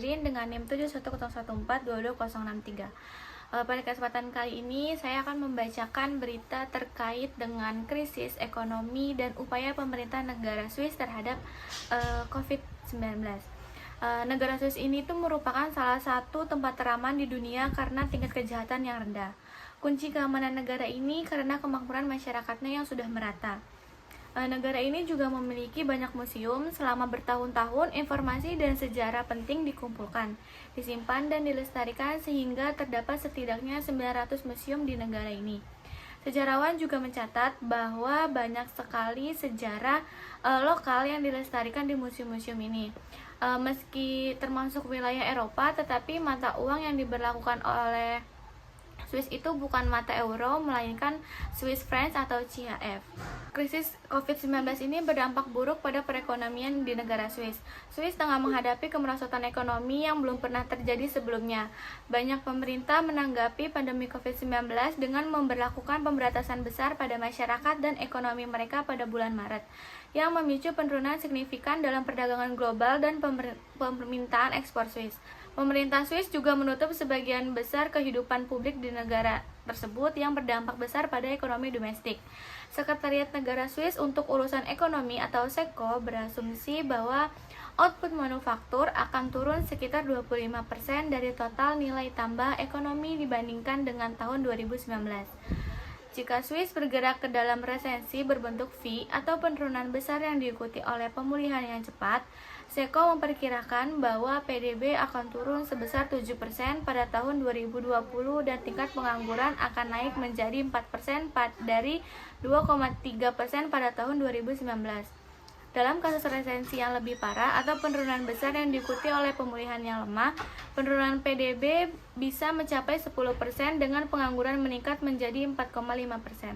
Adrin dengan NIM 7101422063. Pada kesempatan kali ini saya akan membacakan berita terkait dengan krisis ekonomi dan upaya pemerintah negara Swiss terhadap COVID-19. Negara Swiss ini tuh merupakan salah satu tempat teraman di dunia karena tingkat kejahatan yang rendah. Kunci keamanan negara ini karena kemakmuran masyarakatnya yang sudah merata. Negara ini juga memiliki banyak museum. Selama bertahun-tahun, informasi dan sejarah penting dikumpulkan, disimpan dan dilestarikan sehingga terdapat setidaknya 900 museum di negara ini. Sejarawan juga mencatat bahwa banyak sekali sejarah lokal yang dilestarikan di museum-museum ini. Meski termasuk wilayah Eropa, tetapi mata uang yang diberlakukan oleh Swiss itu bukan mata euro, melainkan Swiss francs atau CHF. Krisis COVID-19 ini berdampak buruk pada perekonomian di negara Swiss. Swiss tengah menghadapi kemerosotan ekonomi yang belum pernah terjadi sebelumnya. Banyak pemerintah menanggapi pandemi COVID-19 dengan memberlakukan pemberatasan besar pada masyarakat dan ekonomi mereka pada bulan Maret, yang memicu penurunan signifikan dalam perdagangan global dan permintaan ekspor Swiss. Pemerintah Swiss juga menutup sebagian besar kehidupan publik di negara tersebut yang berdampak besar pada ekonomi domestik. Sekretariat Negara Swiss untuk Urusan Ekonomi atau SECO berasumsi bahwa output manufaktur akan turun sekitar 25% dari total nilai tambah ekonomi dibandingkan dengan tahun 2019. Jika Swiss bergerak ke dalam resesi berbentuk V atau penurunan besar yang diikuti oleh pemulihan yang cepat, SECO memperkirakan bahwa PDB akan turun sebesar 7% pada tahun 2020 dan tingkat pengangguran akan naik menjadi 4% dari 2,3% pada tahun 2019. Dalam kasus resesi yang lebih parah atau penurunan besar yang diikuti oleh pemulihan yang lemah, penurunan PDB bisa mencapai 10% dengan pengangguran meningkat menjadi 4,5%.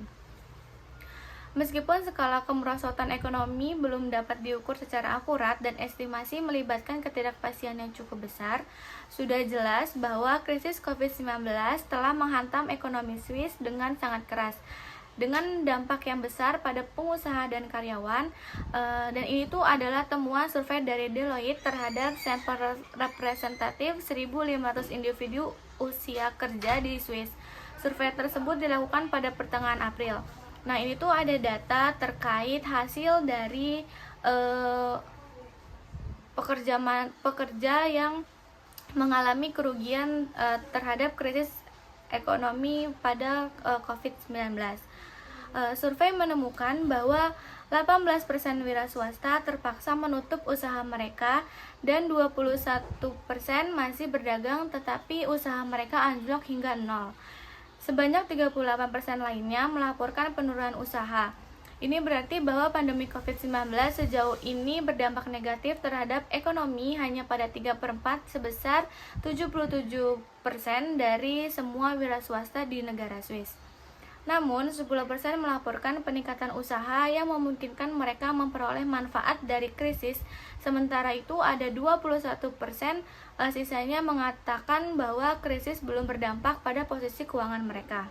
Meskipun skala kemerosotan ekonomi belum dapat diukur secara akurat dan estimasi melibatkan ketidakpastian yang cukup besar, sudah jelas bahwa krisis COVID-19 telah menghantam ekonomi Swiss dengan sangat keras, dengan dampak yang besar pada pengusaha dan karyawan. Dan ini tuh adalah temuan survei dari Deloitte terhadap sampel representatif 1.500 individu usia kerja di Swiss. Survei tersebut dilakukan pada pertengahan April. Nah, ini tuh ada data terkait hasil dari pekerja yang mengalami kerugian terhadap krisis ekonomi pada COVID-19. Survei menemukan bahwa 18% wira swasta terpaksa menutup usaha mereka dan 21% masih berdagang tetapi usaha mereka anjlok hingga nol. Sebanyak 38% lainnya melaporkan penurunan usaha. Ini berarti bahwa pandemi COVID-19 sejauh ini berdampak negatif terhadap ekonomi hanya pada 3/4 sebesar 77% dari semua wira swasta di negara Swiss. Namun, 10% melaporkan peningkatan usaha yang memungkinkan mereka memperoleh manfaat dari krisis. Sementara itu, ada 21% sisanya mengatakan bahwa krisis belum berdampak pada posisi keuangan mereka.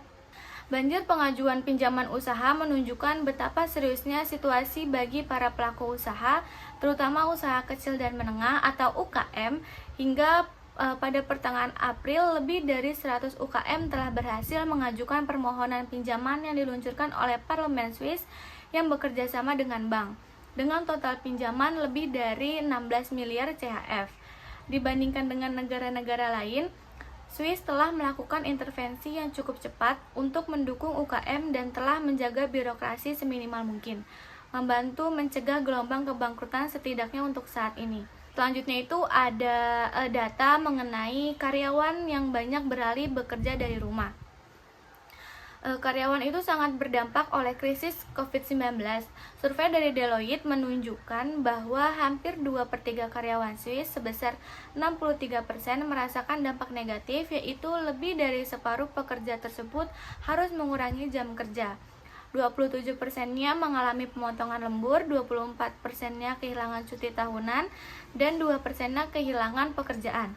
Banjir pengajuan pinjaman usaha menunjukkan betapa seriusnya situasi bagi para pelaku usaha, terutama usaha kecil dan menengah atau UKM. Hingga pada pertengahan April, lebih dari 100 UKM telah berhasil mengajukan permohonan pinjaman yang diluncurkan oleh Parlemen Swiss yang bekerja sama dengan bank, dengan total pinjaman lebih dari 16 miliar CHF. Dibandingkan dengan negara-negara lain, Swiss telah melakukan intervensi yang cukup cepat untuk mendukung UKM dan telah menjaga birokrasi seminimal mungkin, membantu mencegah gelombang kebangkrutan setidaknya untuk saat ini. Selanjutnya itu ada data mengenai karyawan yang banyak beralih bekerja dari rumah. Karyawan itu sangat berdampak oleh krisis COVID-19. Survei dari Deloitte menunjukkan bahwa hampir 2/3 karyawan Swiss sebesar 63% merasakan dampak negatif, yaitu lebih dari separuh pekerja tersebut harus mengurangi jam kerja. 27%-nya mengalami pemotongan lembur, 24%-nya kehilangan cuti tahunan, dan 2%-nya kehilangan pekerjaan.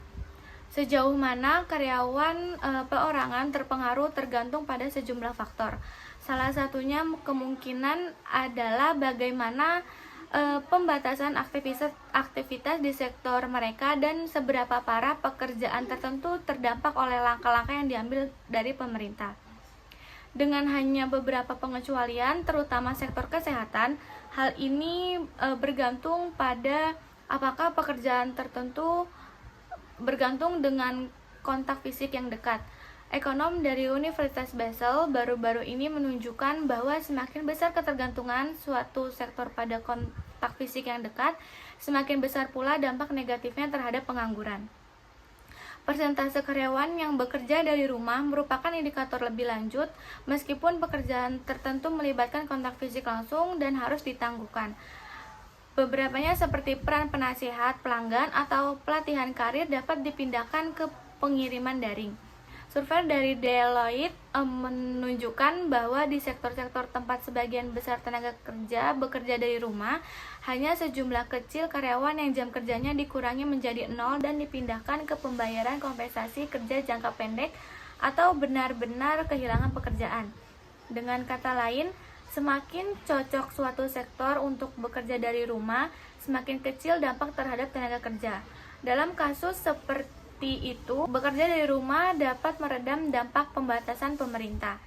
Sejauh mana karyawan perorangan terpengaruh tergantung pada sejumlah faktor. Salah satunya kemungkinan adalah bagaimana pembatasan aktivitas di sektor mereka dan seberapa parah pekerjaan tertentu terdampak oleh langkah-langkah yang diambil dari pemerintah. Dengan hanya beberapa pengecualian, terutama sektor kesehatan, hal ini bergantung pada apakah pekerjaan tertentu bergantung dengan kontak fisik yang dekat. Ekonom dari Universitas Basel baru-baru ini menunjukkan bahwa semakin besar ketergantungan suatu sektor pada kontak fisik yang dekat, semakin besar pula dampak negatifnya terhadap pengangguran. Persentase karyawan yang bekerja dari rumah merupakan indikator lebih lanjut, meskipun pekerjaan tertentu melibatkan kontak fisik langsung dan harus ditangguhkan. Beberapanya seperti peran penasihat pelanggan atau pelatihan karir dapat dipindahkan ke pengiriman daring. Survei dari Deloitte menunjukkan bahwa di sektor-sektor tempat sebagian besar tenaga kerja bekerja dari rumah, hanya sejumlah kecil karyawan yang jam kerjanya dikurangi menjadi 0 dan dipindahkan ke pembayaran kompensasi kerja jangka pendek atau benar-benar kehilangan pekerjaan. Dengan kata lain, semakin cocok suatu sektor untuk bekerja dari rumah, semakin kecil dampak terhadap tenaga kerja. Dalam kasus seperti itu, bekerja dari rumah dapat meredam dampak pembatasan pemerintah.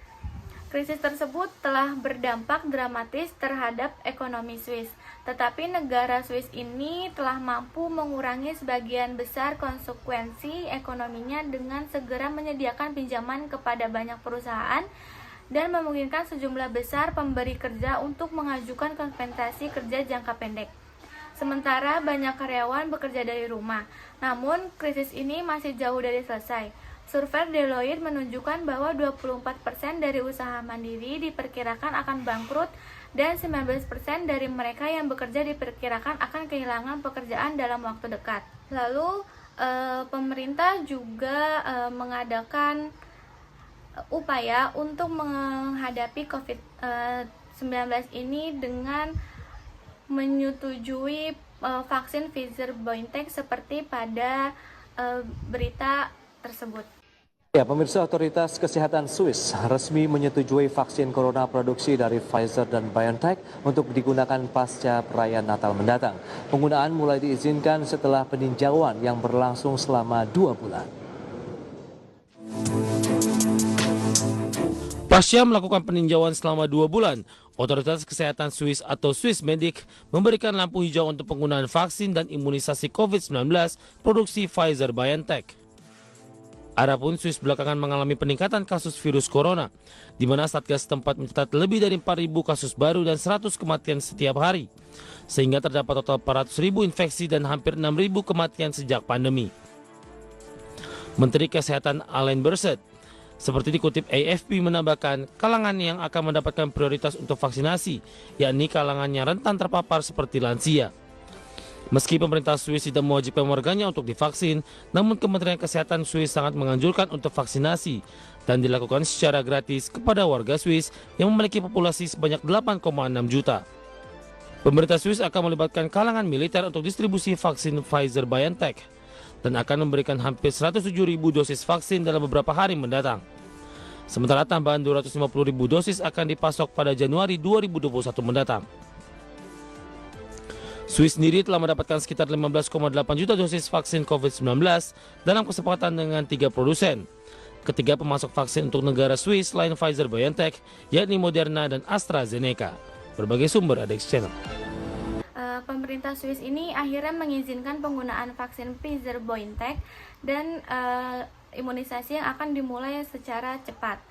Krisis tersebut telah berdampak dramatis terhadap ekonomi Swiss, tetapi negara Swiss ini telah mampu mengurangi sebagian besar konsekuensi ekonominya dengan segera menyediakan pinjaman kepada banyak perusahaan dan memungkinkan sejumlah besar pemberi kerja untuk mengajukan kompensasi kerja jangka pendek. Sementara banyak karyawan bekerja dari rumah, namun krisis ini masih jauh dari selesai. Survei Deloitte menunjukkan bahwa 24% dari usaha mandiri diperkirakan akan bangkrut dan 19% dari mereka yang bekerja diperkirakan akan kehilangan pekerjaan dalam waktu dekat. Lalu, pemerintah juga mengadakan upaya untuk menghadapi COVID-19 ini dengan menyetujui vaksin Pfizer-BioNTech seperti pada berita tersebut. Ya, pemirsa, Otoritas Kesehatan Swiss resmi menyetujui vaksin corona produksi dari Pfizer dan BioNTech untuk digunakan pasca perayaan Natal mendatang. Penggunaan mulai diizinkan setelah peninjauan yang berlangsung selama 2 bulan. Pasca melakukan peninjauan selama 2 bulan, Otoritas Kesehatan Swiss atau Swissmedic memberikan lampu hijau untuk penggunaan vaksin dan imunisasi COVID-19 produksi Pfizer-BioNTech. Adapun Swiss belakangan mengalami peningkatan kasus virus corona, di mana Satgas setempat mencatat lebih dari 4.000 kasus baru dan 100 kematian setiap hari, sehingga terdapat total 400.000 infeksi dan hampir 6.000 kematian sejak pandemi. Menteri Kesehatan Alain Berset, seperti dikutip AFP, menambahkan kalangan yang akan mendapatkan prioritas untuk vaksinasi, yakni kalangan yang rentan terpapar seperti lansia. Meski pemerintah Swiss tidak mewajibkan warganya untuk divaksin, namun Kementerian Kesehatan Swiss sangat menganjurkan untuk vaksinasi dan dilakukan secara gratis kepada warga Swiss yang memiliki populasi sebanyak 8,6 juta. Pemerintah Swiss akan melibatkan kalangan militer untuk distribusi vaksin Pfizer-BioNTech dan akan memberikan hampir 107.000 dosis vaksin dalam beberapa hari mendatang. Sementara tambahan 250.000 dosis akan dipasok pada Januari 2021 mendatang. Swiss sendiri telah mendapatkan sekitar 15,8 juta dosis vaksin COVID-19 dalam kesepakatan dengan 3 produsen. Ketiga pemasok vaksin untuk negara Swiss selain Pfizer-BioNTech, yakni Moderna dan AstraZeneca. Berbagai sumber ada di channel. Pemerintah Swiss ini akhirnya mengizinkan penggunaan vaksin Pfizer-BioNTech dan imunisasi yang akan dimulai secara cepat.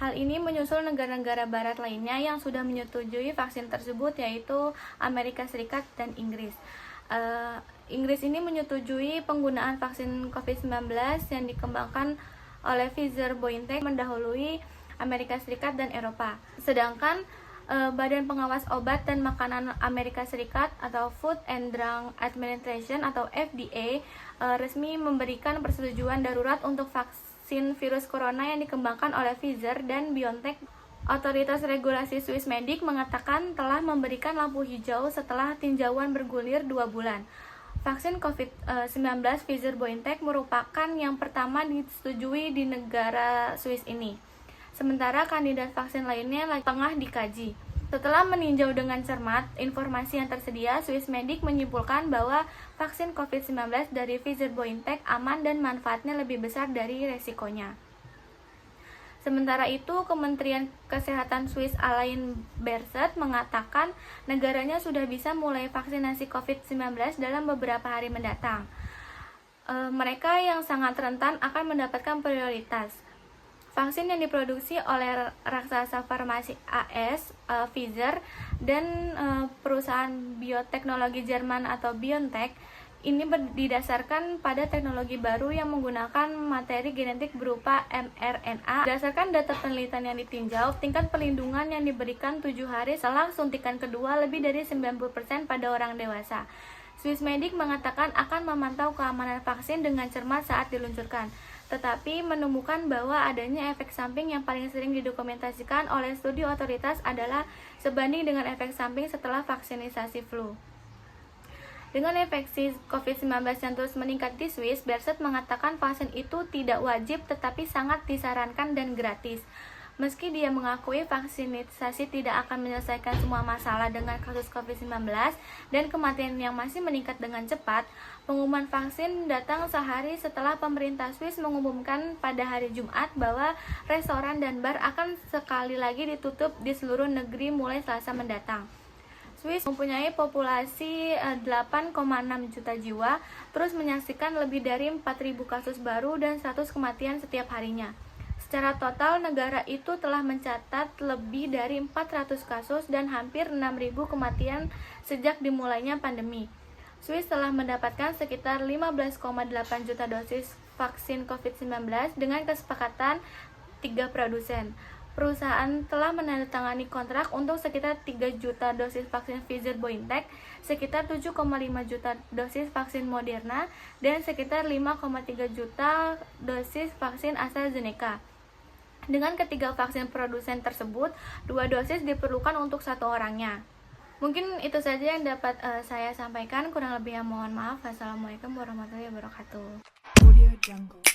Hal ini menyusul negara-negara barat lainnya yang sudah menyetujui vaksin tersebut, yaitu Amerika Serikat dan Inggris. Inggris ini menyetujui penggunaan vaksin COVID-19 yang dikembangkan oleh Pfizer-BioNTech mendahului Amerika Serikat dan Eropa. Sedangkan Badan Pengawas Obat dan Makanan Amerika Serikat atau Food and Drug Administration atau FDA resmi memberikan persetujuan darurat untuk vaksin virus corona yang dikembangkan oleh Pfizer dan BioNTech. Otoritas Regulasi Swissmedic mengatakan telah memberikan lampu hijau setelah tinjauan bergulir 2 bulan. Vaksin COVID-19 Pfizer-BioNTech merupakan yang pertama disetujui di negara Swiss ini. Sementara kandidat vaksin lainnya tengah dikaji. Setelah meninjau dengan cermat informasi yang tersedia, Swissmedic menyimpulkan bahwa vaksin COVID-19 dari Pfizer-BioNTech aman dan manfaatnya lebih besar dari resikonya. Sementara itu, Kementerian Kesehatan Swiss Alain Berset mengatakan negaranya sudah bisa mulai vaksinasi COVID-19 dalam beberapa hari mendatang. Mereka yang sangat rentan akan mendapatkan prioritas. Vaksin yang diproduksi oleh raksasa farmasi AS, Pfizer, dan perusahaan bioteknologi Jerman atau BioNTech ini didasarkan pada teknologi baru yang menggunakan materi genetik berupa mRNA. Berdasarkan data penelitian yang ditinjau, tingkat perlindungan yang diberikan 7 hari setelah suntikan kedua lebih dari 90% pada orang dewasa. Swissmedic mengatakan akan memantau keamanan vaksin dengan cermat saat diluncurkan, tetapi menemukan bahwa adanya efek samping yang paling sering didokumentasikan oleh studi otoritas adalah sebanding dengan efek samping setelah vaksinisasi flu. Dengan infeksi COVID-19 yang terus meningkat di Swiss, Berset mengatakan vaksin itu tidak wajib tetapi sangat disarankan dan gratis. Meski dia mengakui vaksinisasi tidak akan menyelesaikan semua masalah dengan kasus COVID-19 dan kematian yang masih meningkat dengan cepat, pengumuman vaksin datang sehari setelah pemerintah Swiss mengumumkan pada hari Jumat bahwa restoran dan bar akan sekali lagi ditutup di seluruh negeri mulai Selasa mendatang. Swiss mempunyai populasi 8,6 juta jiwa, terus menyaksikan lebih dari 4.000 kasus baru dan 100 kematian setiap harinya. Secara total, negara itu telah mencatat lebih dari 400 kasus dan hampir 6.000 kematian sejak dimulainya pandemi. Swiss telah mendapatkan sekitar 15,8 juta dosis vaksin COVID-19 dengan kesepakatan 3 produsen. Perusahaan telah menandatangani kontrak untuk sekitar 3 juta dosis vaksin Pfizer-BioNTech, sekitar 7,5 juta dosis vaksin Moderna, dan sekitar 5,3 juta dosis vaksin AstraZeneca. Dengan ketiga vaksin produsen tersebut, 2 dosis diperlukan untuk 1 orangnya. Mungkin itu saja yang dapat saya sampaikan, kurang lebihnya mohon maaf. Wassalamualaikum warahmatullahi wabarakatuh. Audio Jungle.